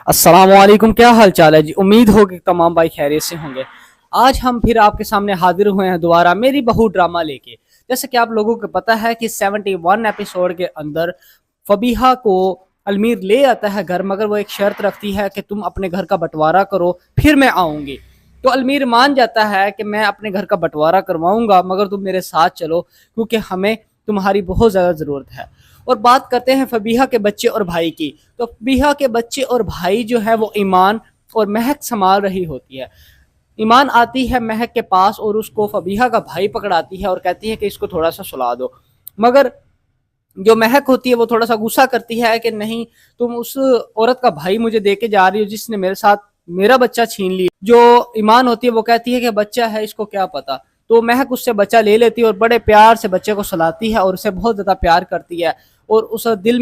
अस्सलाम वालेकुम, क्या हाल चाल है जी। उम्मीद हो कि तमाम भाई खैरियत से होंगे। आज हम फिर आपके सामने हाजिर हुए हैं दोबारा मेरी बहू ड्रामा लेके। जैसे कि आप लोगों को पता है कि 71 एपिसोड के अंदर फबीहा को अलमीर ले आता है घर, मगर वो एक शर्त रखती है कि तुम अपने घर का बंटवारा करो फिर मैं आऊँगी। तो अलमीर मान जाता है कि मैं अपने घर का बंटवारा करवाऊंगा मगर तुम मेरे साथ चलो, क्योंकि हमें तुम्हारी बहुत ज़्यादा ज़रूरत है। और बात करते हैं फबीहा के बच्चे और भाई की। तो फबीहा के बच्चे और भाई जो है वो ईमान और महक संभाल रही होती है। ईमान आती है महक के पास और उसको फबीहा का भाई पकड़ाती है और कहती है कि इसको थोड़ा सा सुला दो। मगर जो महक होती है वो थोड़ा सा गुस्सा करती है कि नहीं, तुम उस औरत का भाई मुझे दे के जा रही हो जिसने मेरे साथ मेरा बच्चा छीन लिया। जो ईमान होती है वो कहती है कि बच्चा है, इसको क्या पता। तो महक उससे बच्चा ले लेती है और बड़े प्यार से बच्चे को सुलाती है और उसे बहुत ज़्यादा प्यार करती है। और उस दिल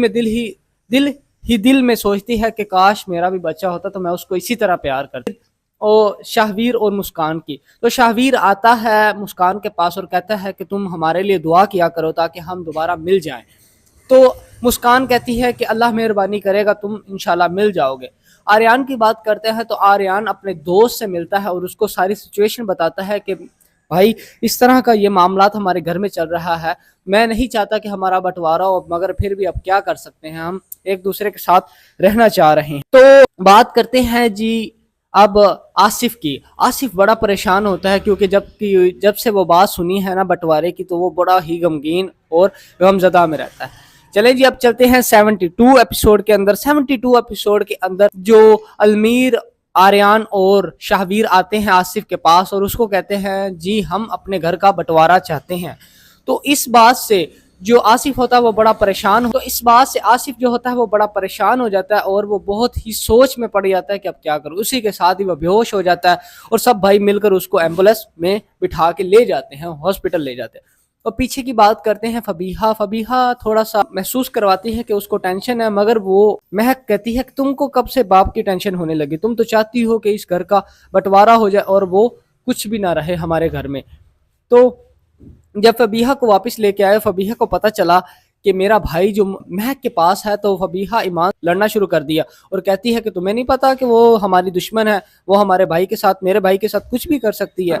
में सोचती है कि काश मेरा भी बच्चा होता तो मैं उसको इसी तरह प्यार करती। और शाहवीर और मुस्कान की। तो शाहवीर आता है मुस्कान के पास और कहता है कि तुम हमारे लिए दुआ किया करो ताकि हम दोबारा मिल जाएं। तो मुस्कान कहती है कि अल्लाह मेहरबानी करेगा, तुम इंशाल्लाह मिल जाओगे। आर्यान की बात करते हैं तो आर्यान अपने दोस्त से मिलता है और उसको सारी सिचुएशन बताता है कि भाई इस तरह का ये मामलात हमारे घर में चल रहा है, मैं नहीं चाहता कि हमारा बंटवारा हो, मगर फिर भी अब क्या कर सकते हैं, हम एक दूसरे के साथ रहना चाह रहे हैं। तो बात करते हैं जी अब आसिफ की। आसिफ बड़ा परेशान होता है क्योंकि जब से वो बात सुनी है ना बंटवारे की तो वो बड़ा ही गमगीन और गमजदा में रहता है। चले जी अब चलते हैं 72 एपिसोड के अंदर। 72 एपिसोड के अंदर जो अलमीर, आर्यान और शाहवीर आते हैं आसिफ के पास और उसको कहते हैं जी हम अपने घर का बंटवारा चाहते हैं। तो इस बात से जो आसिफ होता है वो बड़ा परेशान हो, तो इस बात से आसिफ जो होता है वो बड़ा परेशान हो जाता है और वो बहुत ही सोच में पड़ जाता है कि अब क्या करूं। उसी के साथ ही वो बेहोश हो जाता है और सब भाई मिलकर उसको एम्बुलेंस में बिठा के ले जाते हैं, हॉस्पिटल ले जाते हैं। और पीछे की बात करते हैं फबीहा। फबीहा थोड़ा सा महसूस करवाती है कि उसको टेंशन है, मगर वो महक कहती है कि तुमको कब से बाप की टेंशन होने लगी, तुम तो चाहती हो कि इस घर का बंटवारा हो जाए और वो कुछ भी ना रहे हमारे घर में। तो जब फबीहा को वापस लेके आए, फबीहा को पता चला कि मेरा भाई जो महक के पास है, तो फबीहा ईमान लड़ना शुरू कर दिया और कहती है कि तुम्हें नहीं पता कि वो हमारी दुश्मन है, वो हमारे भाई के साथ, मेरे भाई के साथ कुछ भी कर सकती है।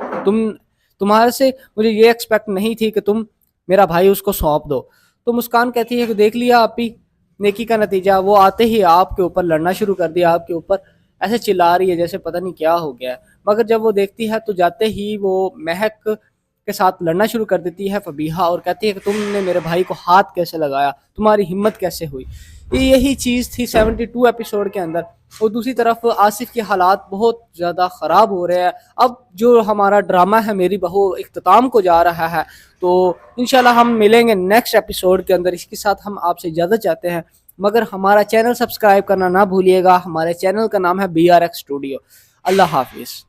तुम्हारे से मुझे ये एक्सपेक्ट नहीं थी कि तुम मेरा भाई उसको सौंप दो। तो मुस्कान कहती है कि देख लिया आप ही नेकी का नतीजा, वो आते ही आपके ऊपर लड़ना शुरू कर दिया, आपके ऊपर ऐसे चिल्ला रही है जैसे पता नहीं क्या हो गया है। मगर जब वो देखती है तो जाते ही वो महक के साथ लड़ना शुरू कर देती है फबीहा और कहती है कि तुमने मेरे भाई को हाथ कैसे लगाया, तुम्हारी हिम्मत कैसे हुई। यही चीज़ थी 72 एपिसोड के अंदर। और दूसरी तरफ आसिफ के हालात बहुत ज़्यादा ख़राब हो रहे हैं। अब जो हमारा ड्रामा है मेरी बहू इख्तिताम को जा रहा है, तो इंशाल्लाह हम मिलेंगे नेक्स्ट एपिसोड के अंदर। इसके साथ हम आपसे इजाज़त चाहते हैं, मगर हमारा चैनल सब्सक्राइब करना ना भूलिएगा। हमारे चैनल का नाम है BRX स्टूडियो। अल्लाह हाफिज़।